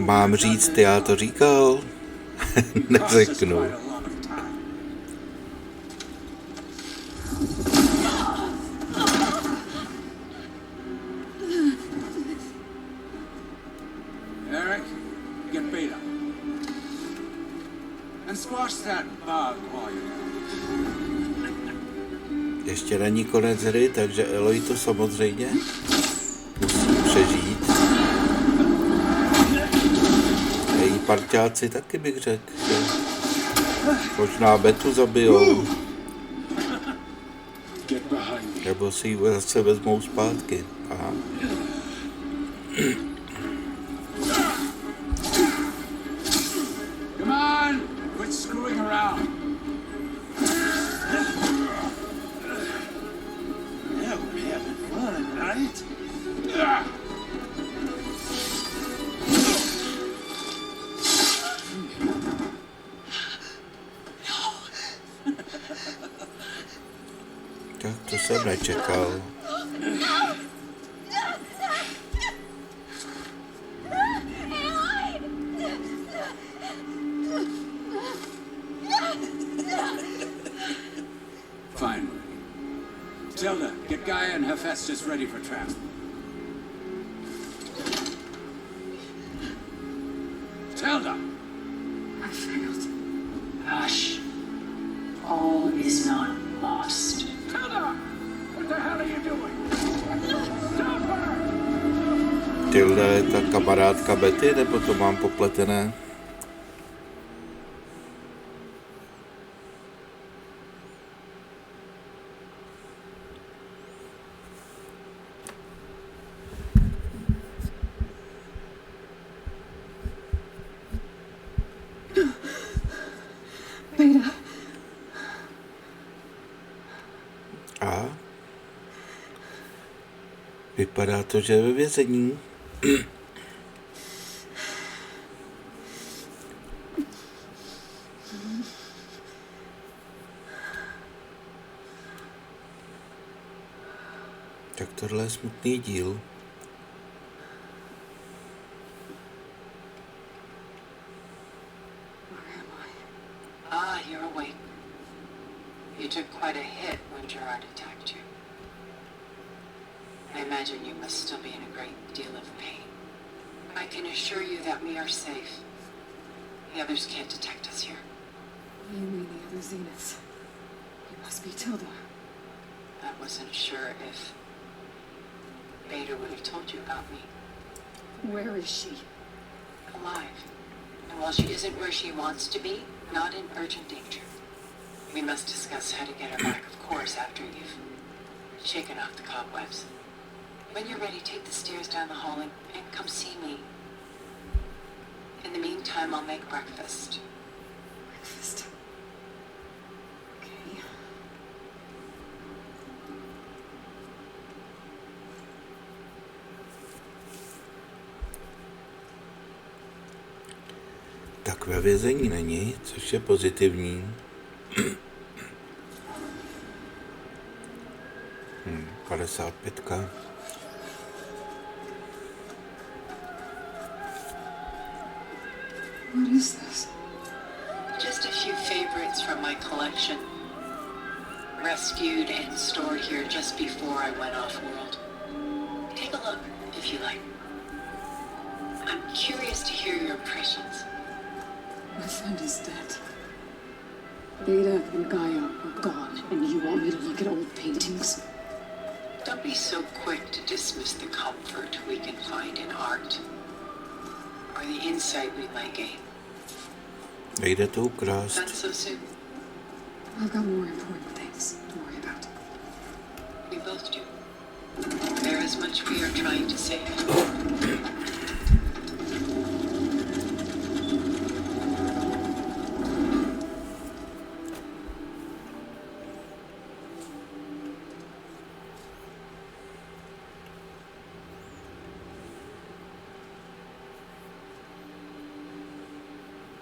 Mám říct, já to říkal? Neřeknu. Eric, get Beta. And squash that bug while you're Ještě není konec hry, takže Eloy to samozřejmě musí přežít. Její parťáci taky bych řekl, že možná Betu zabijou. Nebo si ji zase vezmou zpátky. Aha. Come on, quit screwing around. Yeah, we're having fun, right? Tak to jsem nečekal. Fine. Tilda, get Gaia and Hephaestus ready for transport. Tilda! I failed. Hush. All is not lost. Tilda! What the hell are you doing? Stop her! Tilda je ta kamarádka Betty, nebo to mám popletené? Beta. A? Vypadá to, že je ve vězení. Tak tohle je smutný díl. Ah, you're awake. You took quite a hit when Gerard attacked you. I imagine you must still be in a great deal of pain. I can assure you that we are safe. The others can't detect us here. You mean the other Zeniths? You must be Tilda. I wasn't sure if Beta would have told you about me. Where is she? Alive. And while she isn't where she wants to be, not in urgent danger. We must discuss how to get her back, of course, after you've shaken off the cobwebs. When you're ready, take the stairs down the hall and come see me. In the meantime, I'll make breakfast. Breakfast. Okay. Tak ve vězení není, což je pozitivní. 55. What is this? Just a few favorites from my collection. Rescued and stored here just before I went off-world. Take a look, if you like. I'm curious to hear your impressions. My friend is dead. Beta and Gaia are gone, and you want me to look at old paintings? Don't be so quick to dismiss the comfort we can find in art, or the insight we might gain. Nejde to ukrást. Not so soon. I've got more important things to worry about. We both do. There is much we are trying to save.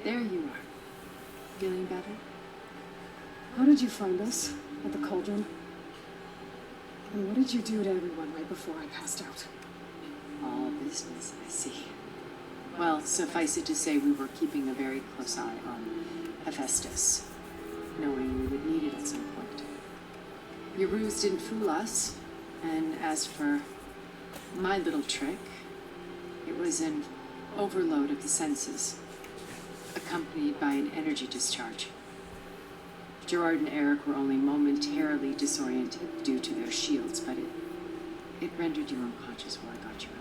There you are. Feeling better? How did you find us? At the cauldron? And what did you do to everyone right before I passed out? All business, I see. Well, suffice it to say, we were keeping a very close eye on Hephaestus, knowing we would need it at some point. Your ruse didn't fool us, and as for my little trick, it was an overload of the senses, accompanied by an energy discharge. Gerard and Eric were only momentarily disoriented due to their shields, but it rendered you unconscious while I got you out.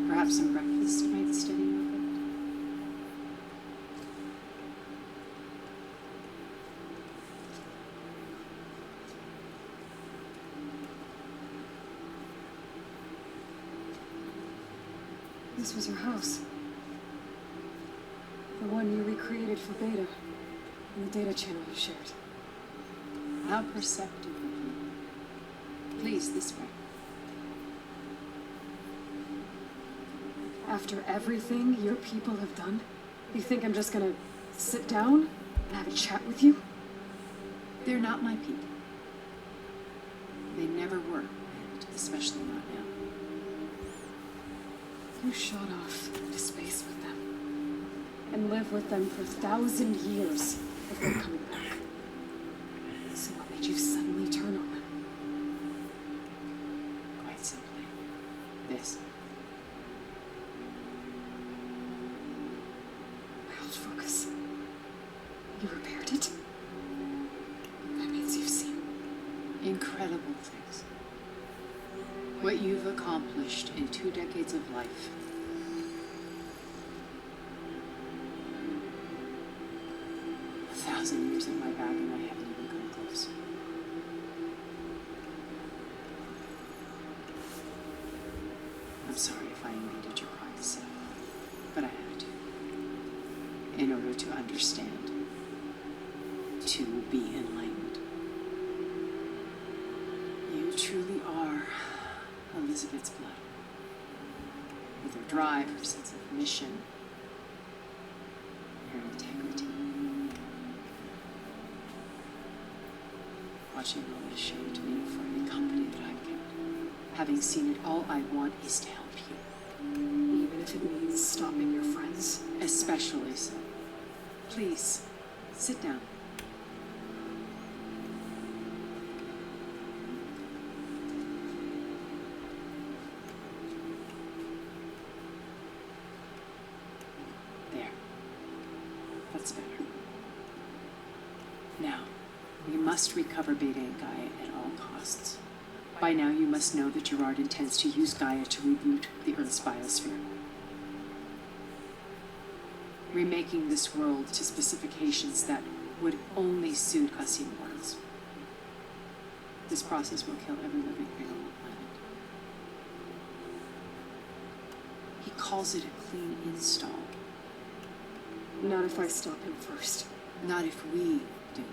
Perhaps some breakfast might steady you a bit. This was your house. The one you recreated for Beta, in the data channel you shared. How perceptive of you. Please, this way. After everything your people have done, you think I'm just gonna sit down and have a chat with you? They're not my people. They never were, and especially not now. You shot off into space with them, and lived with them for 1,000 years before coming back. So what made you suddenly turn on them? Quite simply, this. Wild focus. You repaired it? That means you've seen Incredible things. What you've accomplished in 2 decades of life. A 1,000 years at my back and I haven't even come close. I'm sorry if I invaded your privacy, but I had to. In order to understand. To be enlightened. You truly are Elizabeth's blood. With her drive, her sense of mission, her integrity. Watching all this shamed me for the company that I've kept. Having seen it, all I want is to help you. even if it means stopping your friends. Especially so. Please, sit down. There. That's better. Now, we must recover Beta and Gaia at all costs. By now, you must know that Gerard intends to use Gaia to reboot the Earth's biosphere. Remaking this world to specifications that would only suit us immortals. This process will kill every living thing on the planet. He calls it a clean install. Not if I stop him first. Not if we do.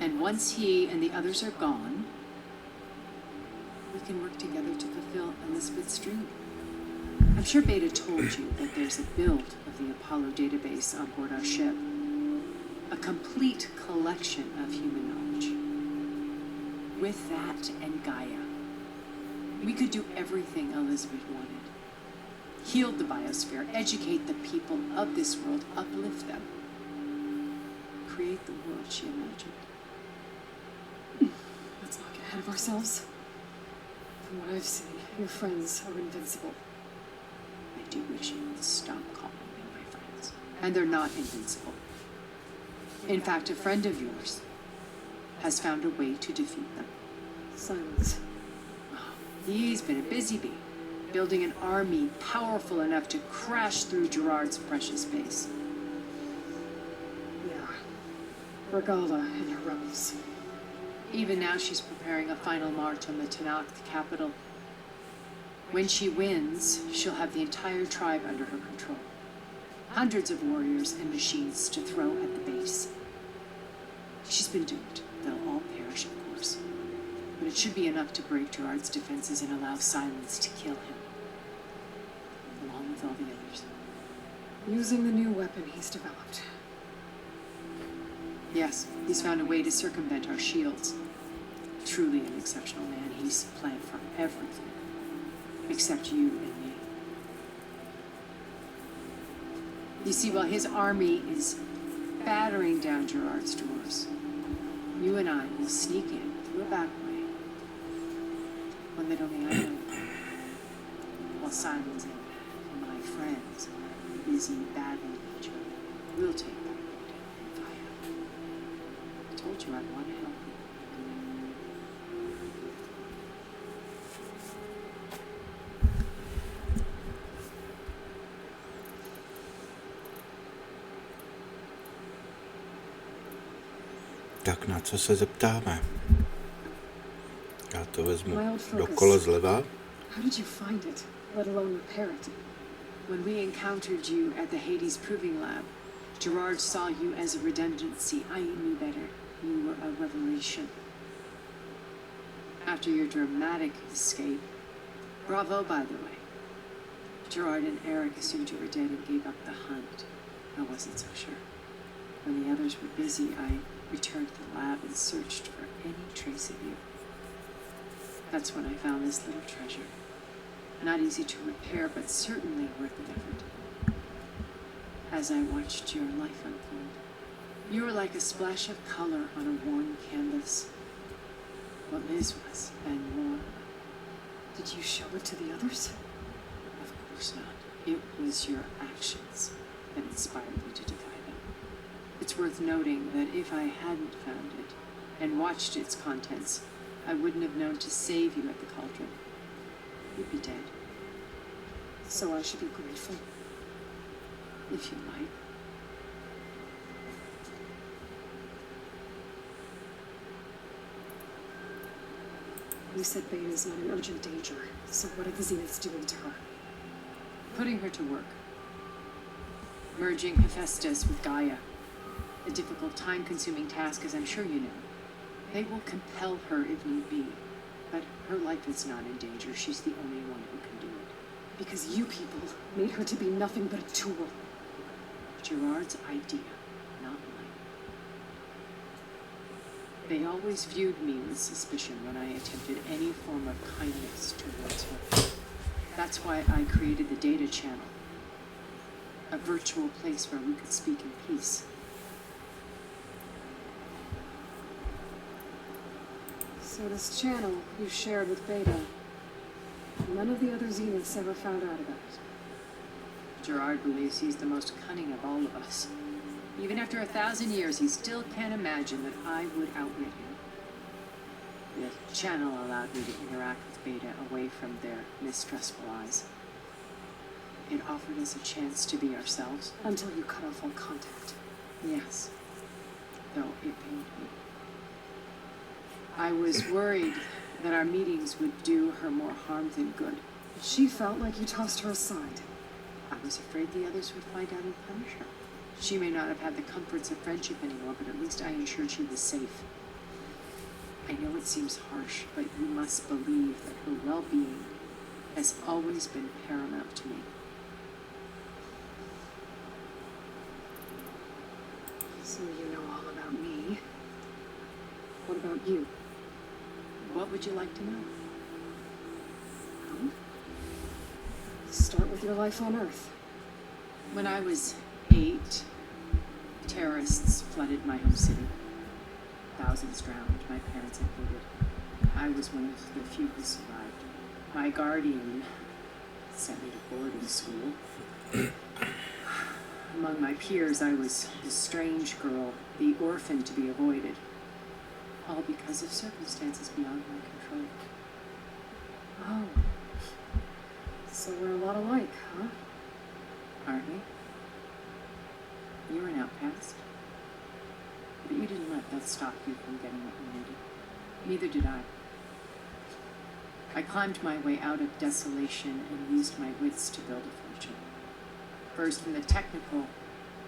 And once he and the others are gone, we can work together to fulfill Elizabeth's dream. I'm sure Beta told you that there's a build of the Apollo database on board our ship. A complete collection of human knowledge. With that and Gaia, we could do everything Elizabeth wanted. Heal the biosphere, educate the people of this world, uplift them. Create the world she imagined. Let's not get ahead of ourselves. From what I've seen, your friends are invincible. I do wish you would stop calling them my friends. And they're not invincible. In fact, a friend of yours has found a way to defeat them. Silence. Oh, he's been a busy bee, building an army powerful enough to crash through Gerard's precious base. Yeah. Regala and her rebels. Even now she's preparing a final march on the Tanakh capital. When she wins, she'll have the entire tribe under her control. Hundreds of warriors and machines to throw at the base. She's been doomed. They'll all perish, of course. But it should be enough to break Gerard's defenses and allow Silence to kill him. Along with all the others. Using the new weapon he's developed. Yes, he's found a way to circumvent our shields. Truly an exceptional man. He's planned for everything. Except you and me. You see, while his army is battering down Gerard's doors, you and I will sneak in through a back way, one that only I know, while Simon's and my friends are busy battling each other. We'll take back Beta and Gaia. I told you I want to help you. Tak na co se zeptáme? Já to vezmu My old focus. dokola zleva. How did you find it, let alone repair it? When we encountered you at the Hades Proving Lab, Gerard saw you as a redundancy. I knew better. You were a revelation. After your dramatic escape, bravo, by the way. Gerard and Eric assumed you were dead and gave up the hunt. I wasn't so sure. When the others were busy, I returned to the lab and searched for any trace of you. That's when I found this little treasure. Not easy to repair, but certainly worth the effort. As I watched your life unfold, you were like a splash of color on a worn canvas. What Liz was, and more. Did you show it to the others? Of course not. It was your actions that inspired me to defy them. It's worth noting that if I hadn't found it and watched its contents, I wouldn't have known to save you at the cauldron. You'd be dead. So I should be grateful. If you like. You said Beta's not in urgent danger, so what are the Zeniths doing to her? Putting her to work. Merging Hephaestus with Gaia. A difficult, time-consuming task, as I'm sure you know. They will compel her if need be. But her life is not in danger. She's the only one who can do it. Because you people made her to be nothing but a tool. Gerard's idea, not mine. They always viewed me with suspicion when I attempted any form of kindness towards her. That's why I created the data channel. A virtual place where we could speak in peace. So this channel you shared with Beta, none of the other Zeniths ever found out about it. Gerard believes he's the most cunning of all of us. Even after 1,000 years, he still can't imagine that I would outwit him. The channel allowed me to interact with Beta away from their mistrustful eyes. It offered us a chance to be ourselves. Until you cut off all contact. Yes, though it pained me. I was worried that our meetings would do her more harm than good. She felt like you tossed her aside. I was afraid the others would find out and punish her. She may not have had the comforts of friendship anymore, but at least I ensured she was safe. I know it seems harsh, but you must believe that her well-being has always been paramount to me. So you know all about me. What about you? What would you like to know? Well, start with your life on Earth. When I was 8, terrorists flooded my home city. Thousands drowned, my parents included. I was one of the few who survived. My guardian sent me to boarding school. Among my peers, I was the strange girl, the orphan to be avoided. All because of circumstances beyond my control. Oh. So we're a lot alike, huh? Aren't we? You're an outcast. But you didn't let that stop you from getting what you needed. Neither did I. I climbed my way out of desolation and used my wits to build a fortune. First from the technical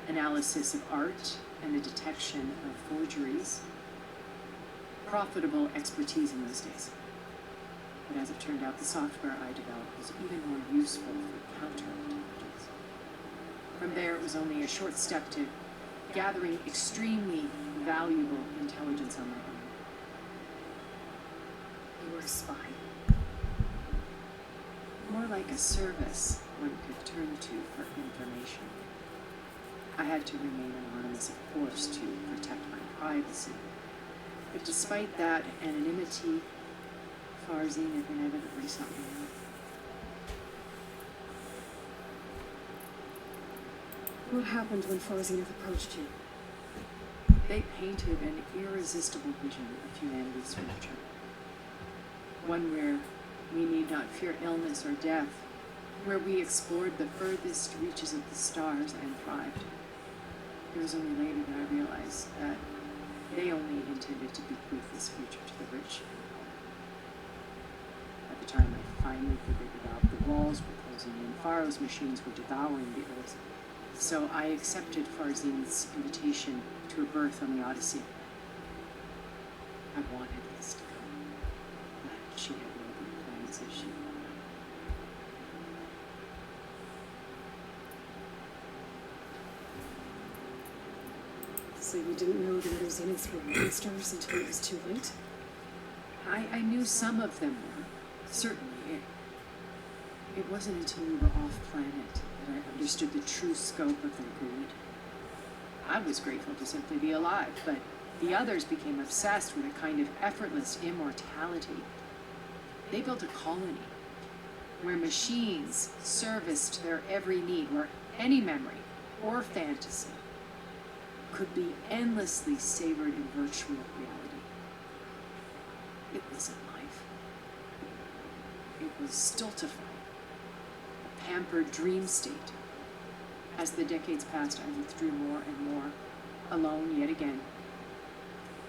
analysis of art and the detection of forgeries. Profitable expertise in those days. But as it turned out, the software I developed was even more useful for counterintelligence. From there, it was only a short step to gathering extremely valuable intelligence on my own. You were a spy. More like a service one could turn to for information. I had to remain anonymous, of course, to protect my privacy. But despite that anonymity, Farzine inevitably sought me out. What happened when Farzine approached you? They painted an irresistible vision of humanity's future. One where we need not fear illness or death, where we explored the furthest reaches of the stars and thrived. It was only later that I realized that they only intended to bequeath this future to the rich. At the time I finally figured it out, the walls were closing in, Pharaoh's machines were devouring the earth. So I accepted Farzine's invitation to a birth on the Odyssey. I wanted this to come, but she had no good plans as she would. So you didn't know the other Zeniths were monsters until it was too late? I knew some of them were, certainly. It wasn't until we were off-planet that I understood the true scope of their greed. I was grateful to simply be alive, but the others became obsessed with a kind of effortless immortality. They built a colony where machines serviced their every need, where any memory or fantasy could be endlessly savored in virtual reality. It wasn't life. It was stultifying, a pampered dream state. As the decades passed, I withdrew more and more, alone yet again,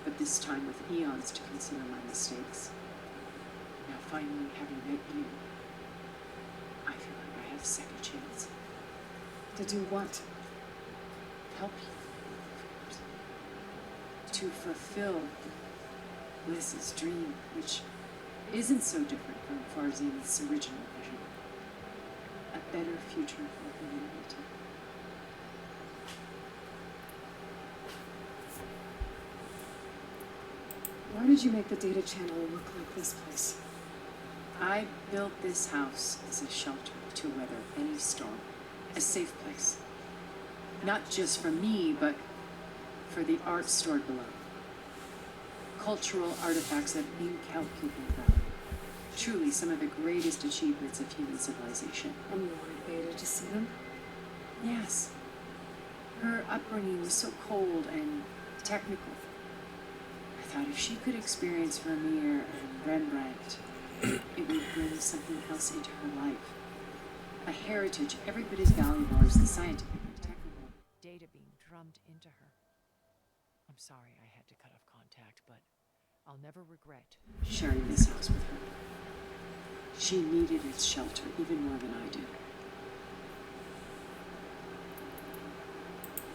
but this time with eons to consider my mistakes. Now finally, having met you, I feel like I have a second chance. To do what? Help you. To fulfill Liz's dream, which isn't so different from Farzine's original vision. A better future for humanity. Why did you make the data channel look like this place? I built this house as a shelter to weather any storm, a safe place. Not just for me, but for the art stored below. Cultural artifacts of incalculable value. Truly some of the greatest achievements of human civilization. And you wanted Beta to see them? Yes. Her upbringing was so cold and technical. I thought if she could experience Vermeer and Rembrandt, it would bring something else into her life. A heritage every bit as valuable as the scientific and technical data being drummed into her. I'm sorry I had to cut off contact, but I'll never regret sharing this house with her. She needed its shelter even more than I did.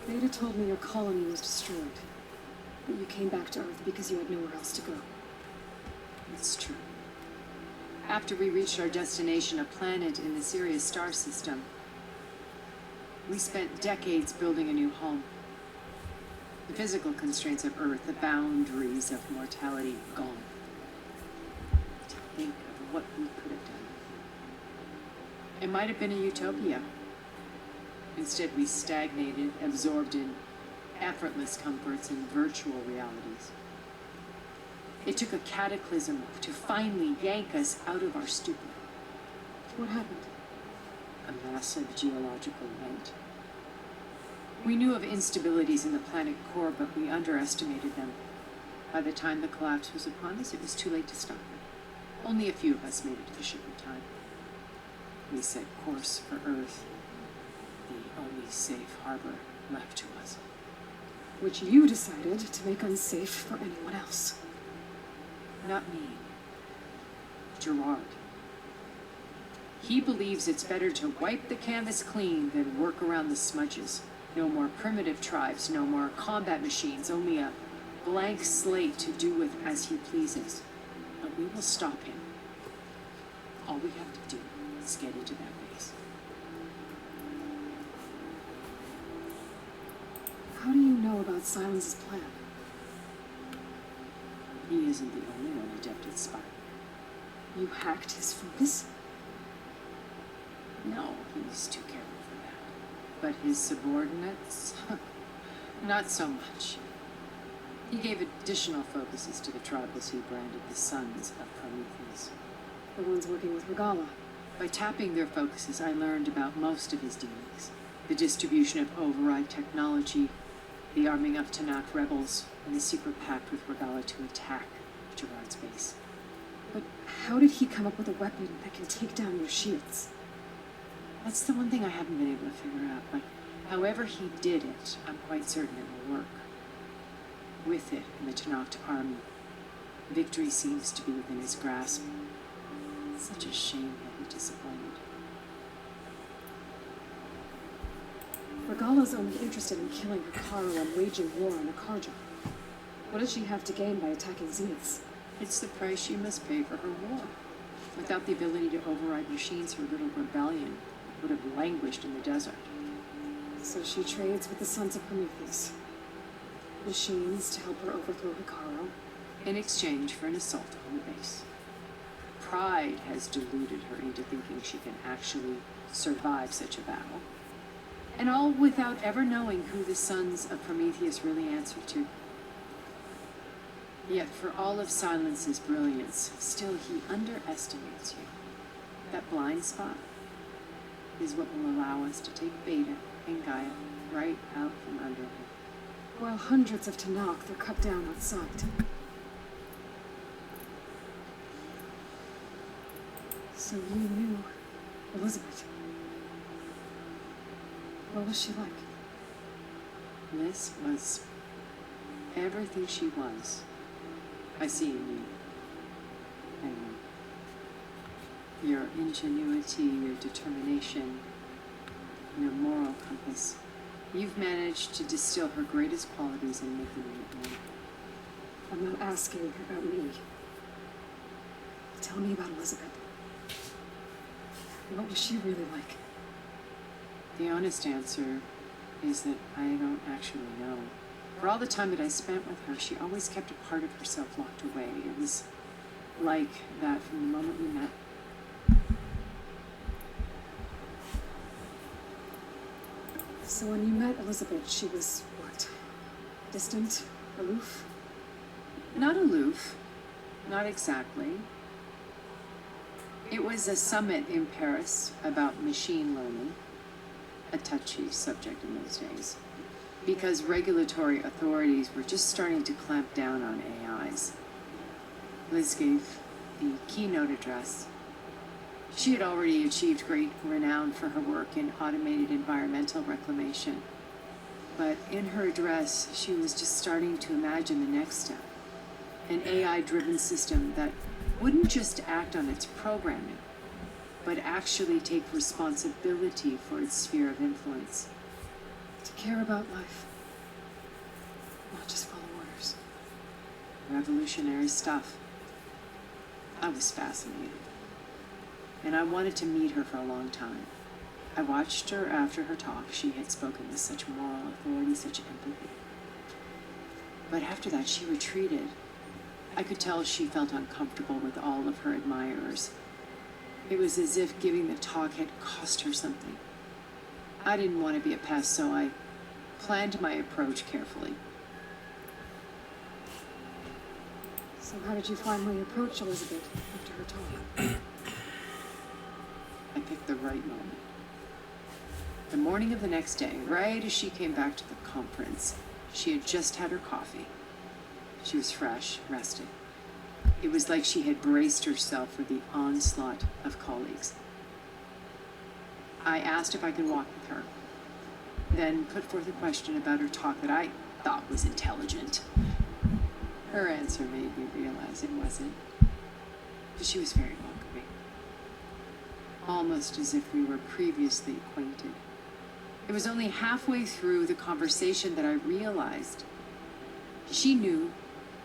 Beta told me your colony was destroyed, but you came back to Earth because you had nowhere else to go. It's true. After we reached our destination, a planet in the Sirius star system, we spent decades building a new home. The physical constraints of Earth, the boundaries of mortality, gone. To think of what we could have done. It might have been a utopia. Instead, we stagnated, absorbed in effortless comforts and virtual realities. It took a cataclysm to finally yank us out of our stupor. What happened? A massive geological event. We knew of instabilities in the planet core, but we underestimated them. By the time the collapse was upon us, it was too late to stop it. Only a few of us made it to the ship in time. We set course for Earth, the only safe harbor left to us. Which you decided to make unsafe for anyone else. Not me. Gerard. He believes it's better to wipe the canvas clean than work around the smudges. No more primitive tribes, no more combat machines, only a blank slate to do with as he pleases. But we will stop him. All we have to do is get into that base. How do you know about Silence's plan? He isn't the only one adept at spying. You hacked his focus? No, he's too careful for that. But his subordinates? Not so much. He gave additional focuses to the tribals he branded the Sons of Prometheus. The ones working with Regala. By tapping their focuses, I learned about most of his dealings. The distribution of override technology, the arming of Tanakh rebels, and the secret pact with Regala to attack Gerard's base. But how did he come up with a weapon that can take down your shields? That's the one thing I haven't been able to figure out, but however he did it, I'm quite certain it will work. With it in the Tanakh army, victory seems to be within his grasp. Such a shame he'll be disappointed. Regala's only interested in killing Hikaru and waging war on Akarja. What does she have to gain by attacking Zeniths? It's the price she must pay for her war. Without the ability to override machines, her little rebellion would have languished in the desert. So she trades with the Sons of Prometheus. Machines to help her overthrow Hikaru. In exchange for an assault on the base. Pride has deluded her into thinking she can actually survive such a battle. And all without ever knowing who the Sons of Prometheus really answer to. Yet for all of Silence's brilliance, still he underestimates you. That blind spot is what will allow us to take Beta and Gaia right out from under him. While hundreds of Tanakh are cut down on sight. So you knew Elizabeth. What was she like? Liz was everything she was. I see in you. And your ingenuity, your determination, your moral compass. You've managed to distill her greatest qualities and make them your own. I'm not asking about me. Tell me about Elizabeth. What was she really like? The honest answer is that I don't actually know. For all the time that I spent with her, she always kept a part of herself locked away. It was like that from the moment we met. So when you met Elizabeth, she was what? Distant? Aloof? Not aloof. Not exactly. It was a summit in Paris about machine learning, a touchy subject in those days, because regulatory authorities were just starting to clamp down on AIs. Liz gave the keynote address. She had already achieved great renown for her work in automated environmental reclamation. But in her address, she was just starting to imagine the next step. An AI-driven system that wouldn't just act on its programming, but actually take responsibility for its sphere of influence. To care about life. Not just follow orders. Revolutionary stuff. I was fascinated. And I wanted to meet her for a long time. I watched her after her talk. She had spoken with such moral authority, such empathy. But after that, she retreated. I could tell she felt uncomfortable with all of her admirers. It was as if giving the talk had cost her something. I didn't want to be a pest, so I planned my approach carefully. So how did you finally approach Elizabeth after her talk? I picked the right moment. The morning of the next day, right as she came back to the conference, she had just had her coffee. She was fresh, rested. It was like she had braced herself for the onslaught of colleagues. I asked if I could walk with her, then put forth a question about her talk that I thought was intelligent. Her answer made me realize it wasn't, but she was very welcoming, almost as if we were previously acquainted. It was only halfway through the conversation that I realized she knew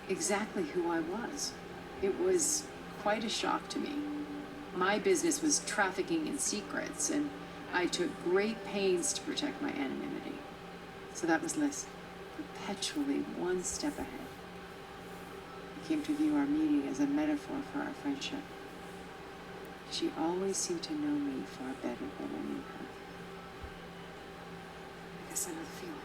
exactly who I was. It was quite a shock to me. My business was trafficking in secrets, and I took great pains to protect my anonymity. So that was Liz, perpetually one step ahead. I came to view our meeting as a metaphor for our friendship. She always seemed to know me far better than I knew her. guess I know the feeling.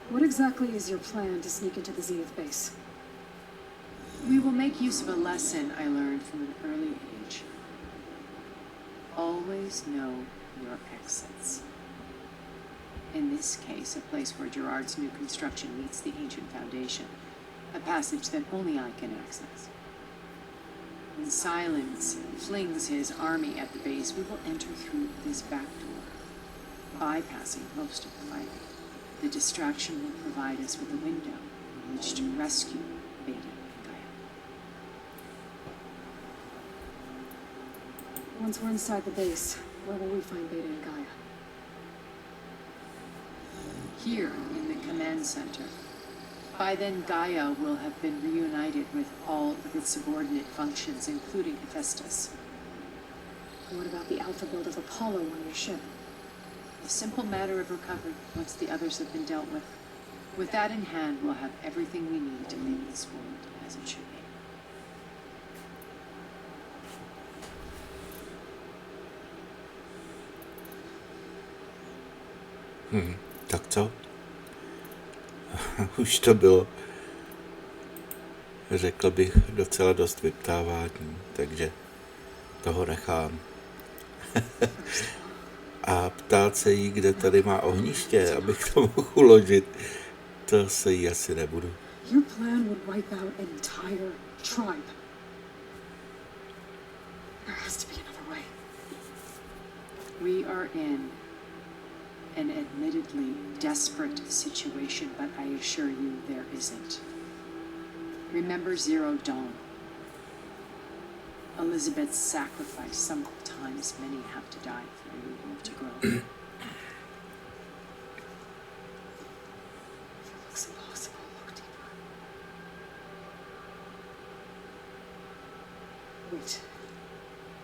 What exactly is your plan to sneak into the Zenith base? We will make use of a lesson I learned from an early age. Always know your exits. In this case, a place where Gerard's new construction meets the ancient foundation, a passage that only I can access. When Silence flings his army at the base, we will enter through this back door, bypassing most of the fighting. The distraction will provide us with a window in which to rescue Beta and Gaia. Once we're inside the base, where will we find Beta and Gaia? Here in the command center. By then, Gaia will have been reunited with all of its subordinate functions, including Hephaestus. And what about the alpha build of Apollo on your ship? A simple matter of recovery once the others have been dealt with. With that in hand, we'll have everything we need to make this world as it should be. Tak co? Už to bylo, řekl bych, docela dost vyptávání, takže toho nechám. A ptát se jí, kde tady má ohniště, abych to mohl uložit, to se jí asi nebudu. Your plan would wipe out an entire tribe. There has to be another way. We are in an admittedly desperate situation, but I assure you there isn't. Remember Zero Dawn. Elizabeth's sacrifice. Sometimes many have to die for a new world to grow. It looks impossible. Look deeper. Wait.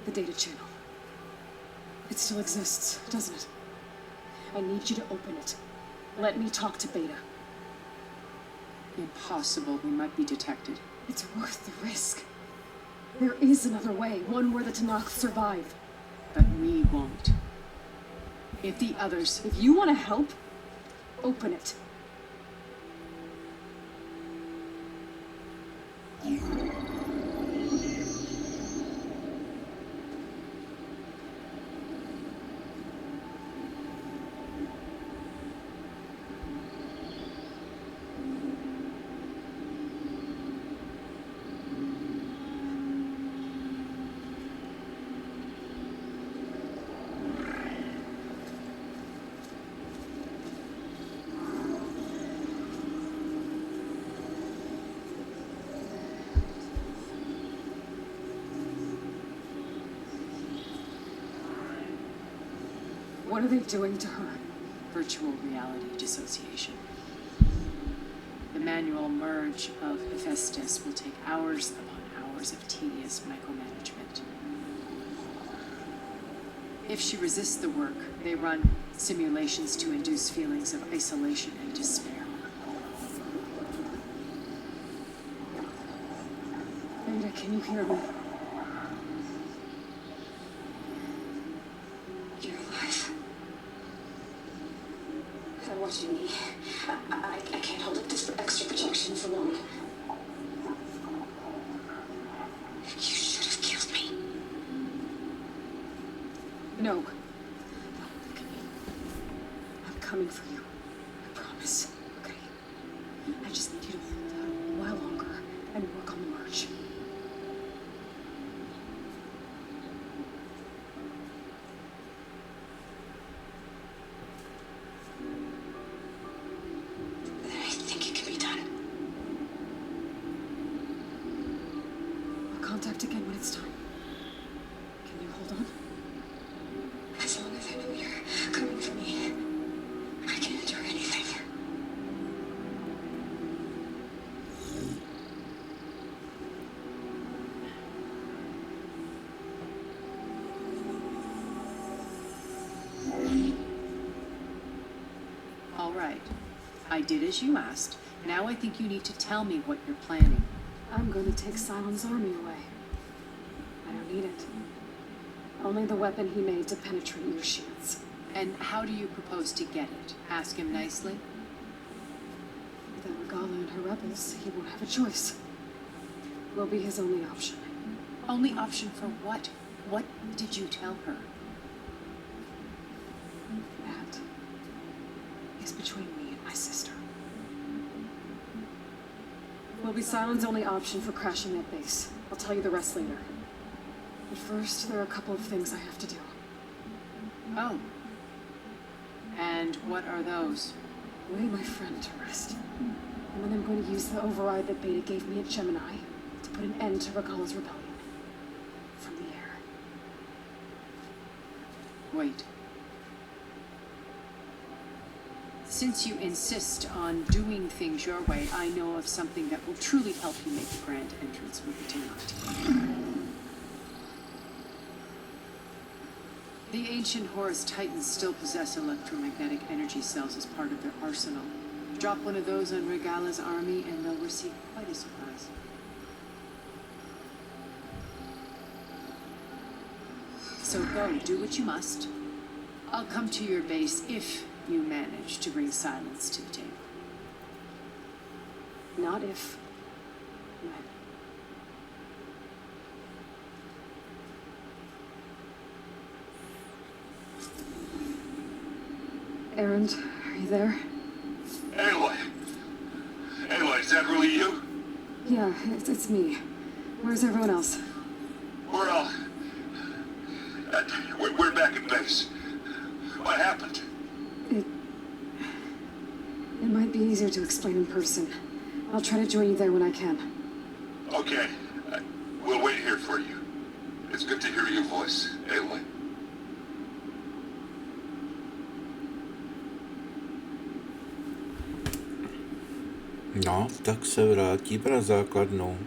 The data channel. It still exists, doesn't it? I need you to open it. Let me talk to Beta. Impossible. We might be detected. It's worth the risk. There is another way, one where the Tanakh survive. But we won't. If the others... If you want to help, open it. What are they doing to her? Virtual reality dissociation. The manual merge of Hephaestus will take hours upon hours of tedious micromanagement. If she resists the work, they run simulations to induce feelings of isolation and despair. Beta, can you hear me? You're alive. They're watching me. I can't hold up this extra protection for long. You should have killed me. No. No, look at me. I'm coming for you. I promise. Okay? I just need you to hold out a while longer and work on the march. I think it can be done. I'll contact again when it's time. Can you hold on? As long as I know you're coming for me, I can endure anything. All right. I did as you asked. Now I think you need to tell me what you're planning. I'm going to take Silent's army away. don't need it. Only the weapon he made to penetrate your shields. And how do you propose to get it? Ask him nicely? Without Regala and her rebels, he won't have a choice. We'll be his only option. Only option for what? What did you tell her? That is between me and my sister. Will be Silent's only option for crashing that base. I'll tell you the rest later. But first, there are a couple of things I have to do. Oh. And what are those? Lay my friend to rest. And then I'm going to use the override that Beta gave me at Gemini to put an end to Regala's rebellion. From the air. Wait. Since you insist on doing things your way, I know of something that will truly help you make a grand entrance with it tonight. The ancient Horus Titans still possess electromagnetic energy cells as part of their arsenal. Drop one of those on Regala's army and they'll receive quite a surprise. So go, do what you must. I'll come to your base if you manage to bring silence to the table. Not if. When. Errand, are you there? Aloy! Aloy, is that really you? Yeah, it's me. Where's everyone else? We're all... we're back at base. What happened? It might be easier to explain in person. I'll try to join you there when I can. Okay. We'll wait here for you. It's good to hear your voice, Aloy. No, tak se vrátíme na základnu.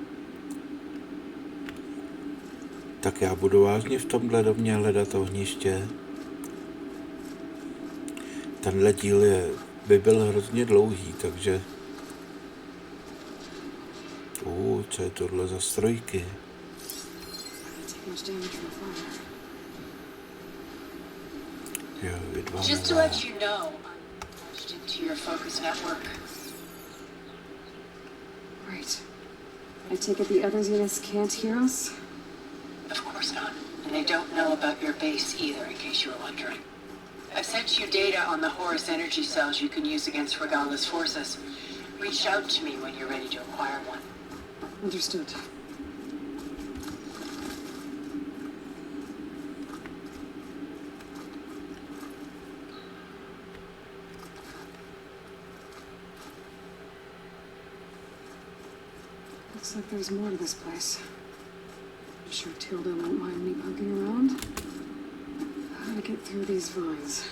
Tak já budu vážně v tomhle domě hledat ohniště. Tenhle díl by byl hrozně dlouhý, takže... co je tohle za strojky? Jo, Just to let you know, I'm pushed into your focus network. Right. I take it the other Zeniths can't hear us? Of course not. And they don't know about your base either, in case you were wondering. I've sent you data on the Horus energy cells you can use against Regala's forces. Reach out to me when you're ready to acquire one. Understood. Looks like there's more to this place. I'm sure Tilda won't mind me poking around. How to get through these vines?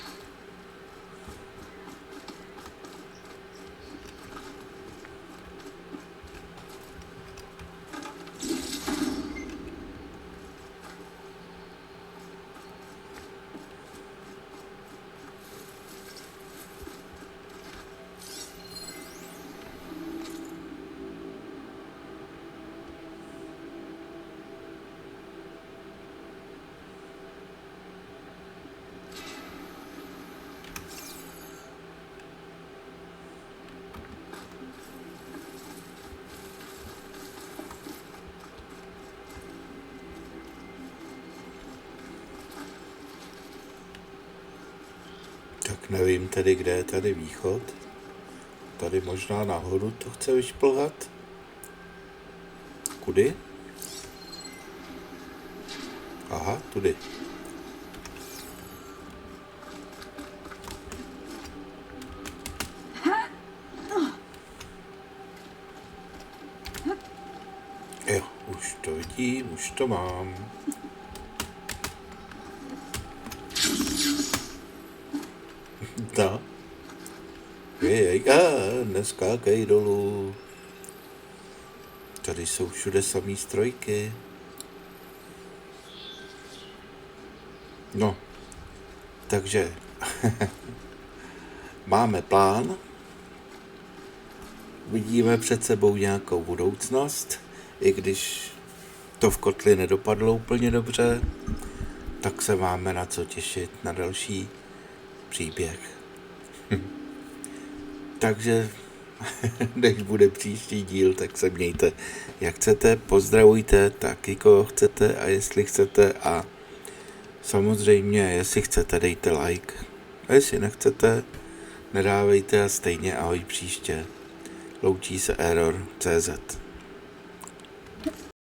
Tak nevím tedy, kde je tady východ. Tady možná nahoru to chce vyšplhat. Kudy? Aha, tudy. Jo, už to vidím, už to mám. No. Neskákej dolů. Tady jsou všude samý strojky. No. Takže máme plán. Vidíme před sebou nějakou budoucnost, i když to v kotli nedopadlo úplně dobře, tak se máme na co těšit na další příběh. Takže než bude příští díl, tak se mějte jak chcete, pozdravujte taky koho chcete a jestli chcete a samozřejmě jestli chcete dejte like a jestli nechcete nedávejte a stejně ahoj příště. Loučí se ErrorCZ.